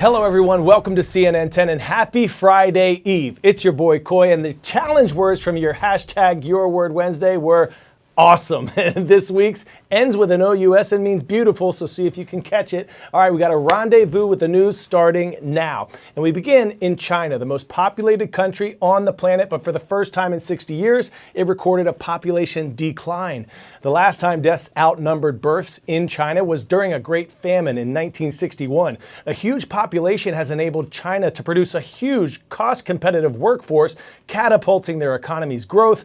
Hello everyone, welcome to CNN 10 and happy Friday Eve. It's your boy Koy, and the challenge words from your hashtag Your Word Wednesday were awesome. This week's ends with an OUS and means beautiful, so see if you can catch it. All right, we got a rendezvous with the news starting now. And we begin in China, the most populated country on the planet, but for the first time in 60 years, it recorded a population decline. The last time deaths outnumbered births in China was during a Great Famine in 1961. A huge population has enabled China to produce a huge, cost-competitive workforce, catapulting their economy's growth.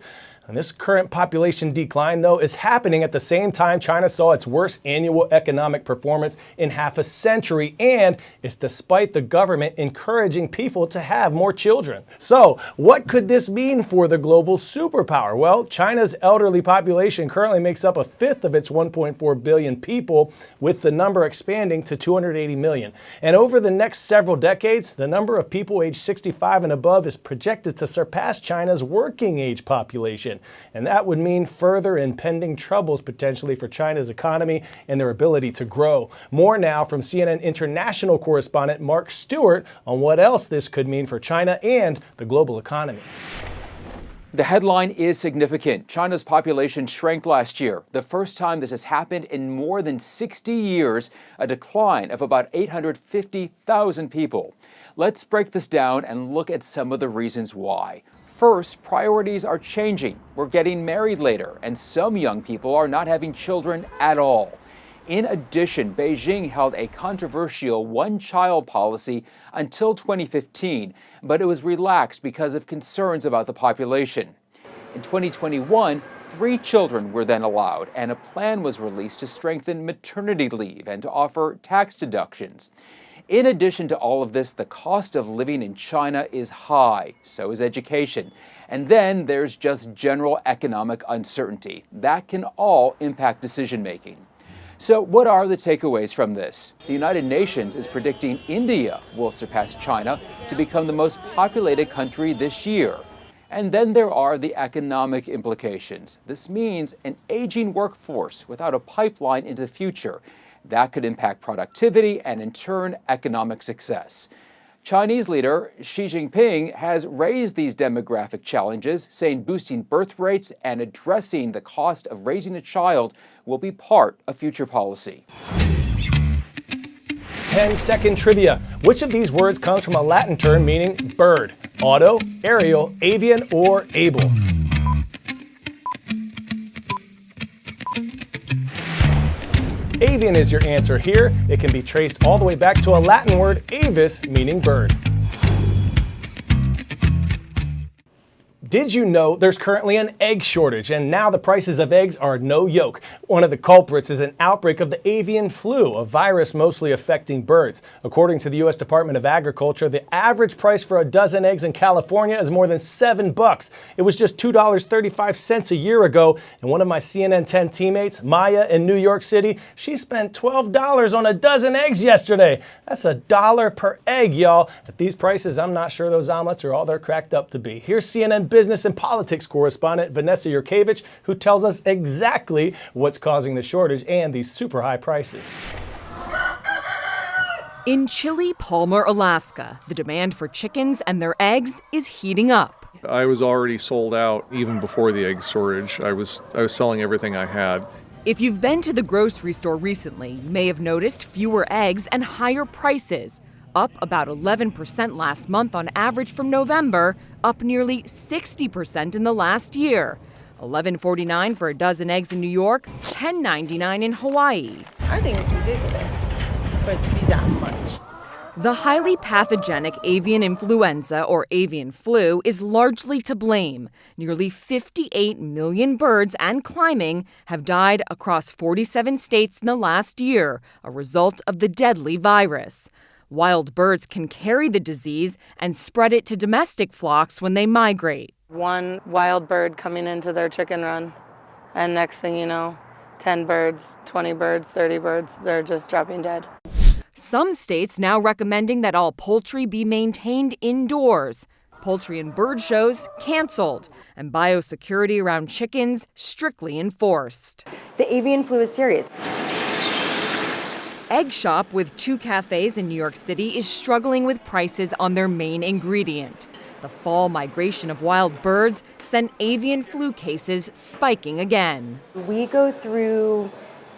And this current population decline, though, is happening at the same time China saw its worst annual economic performance in half a century, and it's despite the government encouraging people to have more children. So, what could this mean for the global superpower? Well, China's elderly population currently makes up a fifth of its 1.4 billion people, with the number expanding to 280 million. And over the next several decades, the number of people aged 65 and above is projected to surpass China's working age population. And that would mean further impending troubles potentially for China's economy and their ability to grow. More now from CNN international correspondent Mark Stewart on what else this could mean for China and the global economy. The headline is significant. China's population shrank last year, the first time this has happened in more than 60 years, a decline of about 850,000 people. Let's break this down and look at some of the reasons why. First, priorities are changing. We're getting married later, and some young people are not having children at all. In addition, Beijing held a controversial one-child policy until 2015, but it was relaxed because of concerns about the population. In 2021, 3 children were then allowed, and a plan was released to strengthen maternity leave and to offer tax deductions. In addition to all of this, the cost of living in China is high, so is education. And then there's just general economic uncertainty. That can all impact decision-making. So what are the takeaways from this? The United Nations is predicting India will surpass China to become the most populated country this year. And then there are the economic implications. This means an aging workforce without a pipeline into the future. That could impact productivity and, in turn, economic success. Chinese leader Xi Jinping has raised these demographic challenges, saying boosting birth rates and addressing the cost of raising a child will be part of future policy. 10-second trivia. Which of these words comes from a Latin term meaning bird? Auto, aerial, avian, or able? Avian is your answer here. It can be traced all the way back to a Latin word, avis, meaning bird. Did you know there's currently an egg shortage, and now the prices of eggs are no joke? One of the culprits is an outbreak of the avian flu, a virus mostly affecting birds. According to the U.S. Department of Agriculture, the average price for a dozen eggs in California is more than $7. It was just $2.35 a year ago, and one of my CNN 10 teammates, Maya in New York City, she spent $12 on a dozen eggs yesterday. That's $1 per egg, y'all. At these prices, I'm not sure those omelets are all they're cracked up to be. Here's CNN business and politics correspondent Vanessa Yurkevich, who tells us exactly what's causing the shortage and these super high prices. In chilly Palmer, Alaska, the demand for chickens and their eggs is heating up. I was already sold out even before the egg shortage. I was selling everything I had. If you've been to the grocery store recently, you may have noticed fewer eggs and higher prices. Up about 11% last month on average from November, up nearly 60% in the last year. $11.49 for a dozen eggs in New York, $10.99 in Hawaii. I think it's ridiculous for it to be that much. The highly pathogenic avian influenza, or avian flu, is largely to blame. Nearly 58 million birds and climbing have died across 47 states in the last year, a result of the deadly virus. Wild birds can carry the disease and spread it to domestic flocks when they migrate. One wild bird coming into their chicken run, and next thing you know, 10 birds, 20 birds, 30 birds, they're just dropping dead. Some states now recommending that all poultry be maintained indoors. Poultry and bird shows canceled, and biosecurity around chickens strictly enforced. The avian flu is serious. Egg Shop, with 2 cafes in New York City, is struggling with prices on their main ingredient. The fall migration of wild birds sent avian flu cases spiking again. We go through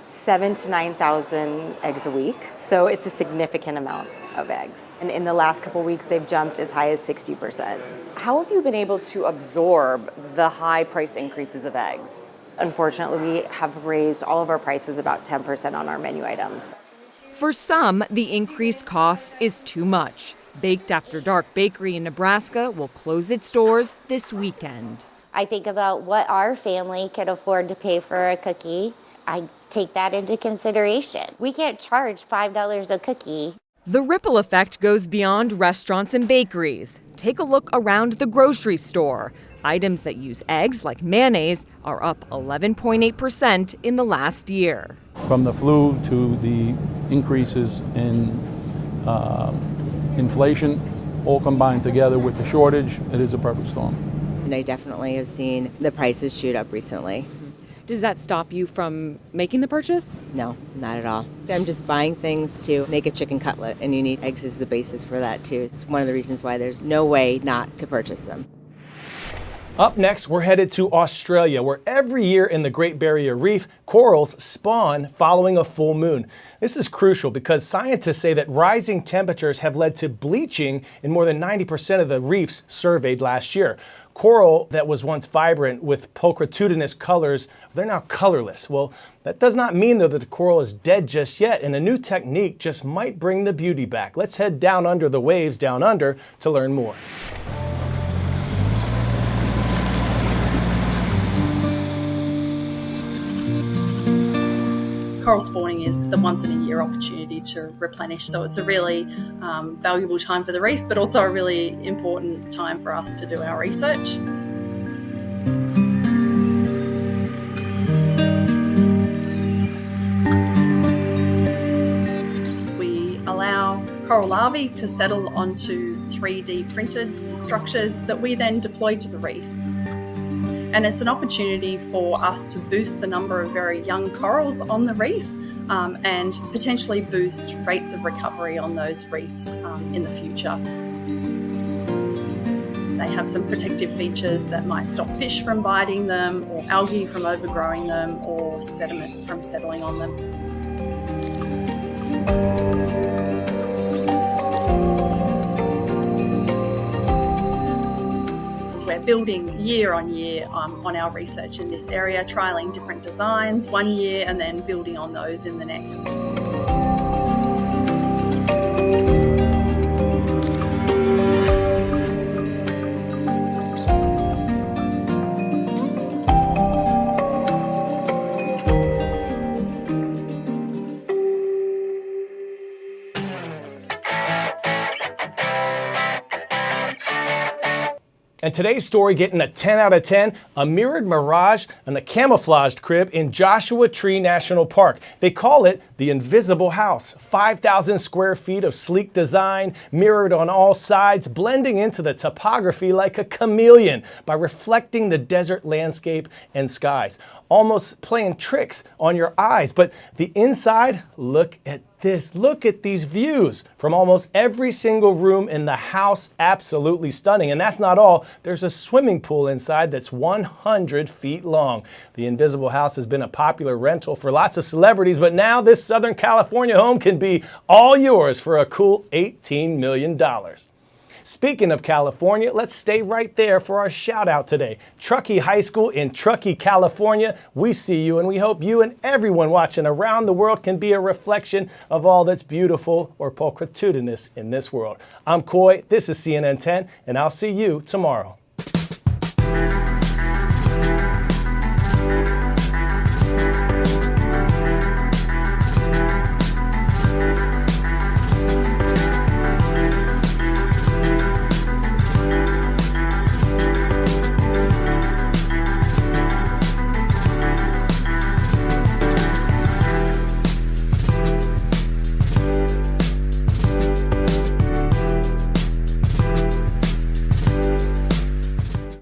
7,000 to 9,000 eggs a week, so it's a significant amount of eggs. And in the last couple weeks, they've jumped as high as 60%. How have you been able to absorb the high price increases of eggs? Unfortunately, we have raised all of our prices about 10% on our menu items. For some, the increased costs is too much. Baked After Dark Bakery in Nebraska will close its doors this weekend. I think about what our family could afford to pay for a cookie. I take that into consideration. We can't charge $5 a cookie. The ripple effect goes beyond restaurants and bakeries. Take a look around the grocery store. Items that use eggs, like mayonnaise, are up 11.8% in the last year. From the flu to the increases in inflation, all combined together with the shortage, it is a perfect storm. And I definitely have seen the prices shoot up recently. Does that stop you from making the purchase? No, not at all. I'm just buying things to make a chicken cutlet, and you need eggs as the basis for that too. It's one of the reasons why there's no way not to purchase them. Up next, we're headed to Australia, where every year in the Great Barrier Reef, corals spawn following a full moon. This is crucial because scientists say that rising temperatures have led to bleaching in more than 90% of the reefs surveyed last year. Coral that was once vibrant with pulchritudinous colors, they're now colorless. Well, that does not mean, though, that the coral is dead just yet, and a new technique just might bring the beauty back. Let's head down under the waves down under to learn more. Coral spawning is the once in a year opportunity to replenish, so it's a really valuable time for the reef, but also a really important time for us to do our research. We allow coral larvae to settle onto 3D printed structures that we then deploy to the reef. And it's an opportunity for us to boost the number of very young corals on the reef and potentially boost rates of recovery on those reefs in the future. They have some protective features that might stop fish from biting them, or algae from overgrowing them, or sediment from settling on them. We're building year on year on our research in this area, trialling different designs one year and then building on those in the next. And today's story getting a 10 out of 10, a mirrored mirage and a camouflaged crib in Joshua Tree National Park. They call it the Invisible House. 5,000 square feet of sleek design, mirrored on all sides, blending into the topography like a chameleon by reflecting the desert landscape and skies. Almost playing tricks on your eyes. But the inside, look at this. Look at these views from almost every single room in the house. Absolutely stunning. And that's not all. There's a swimming pool inside that's 100 feet long. The Invisible House has been a popular rental for lots of celebrities, but now this Southern California home can be all yours for a cool $18 million. Speaking of California, let's stay right there for our shout out today. Truckee High School in Truckee, California. We see you, and we hope you and everyone watching around the world can be a reflection of all that's beautiful or pulchritudinous in this world. I'm Coy, this is CNN 10, and I'll see you tomorrow.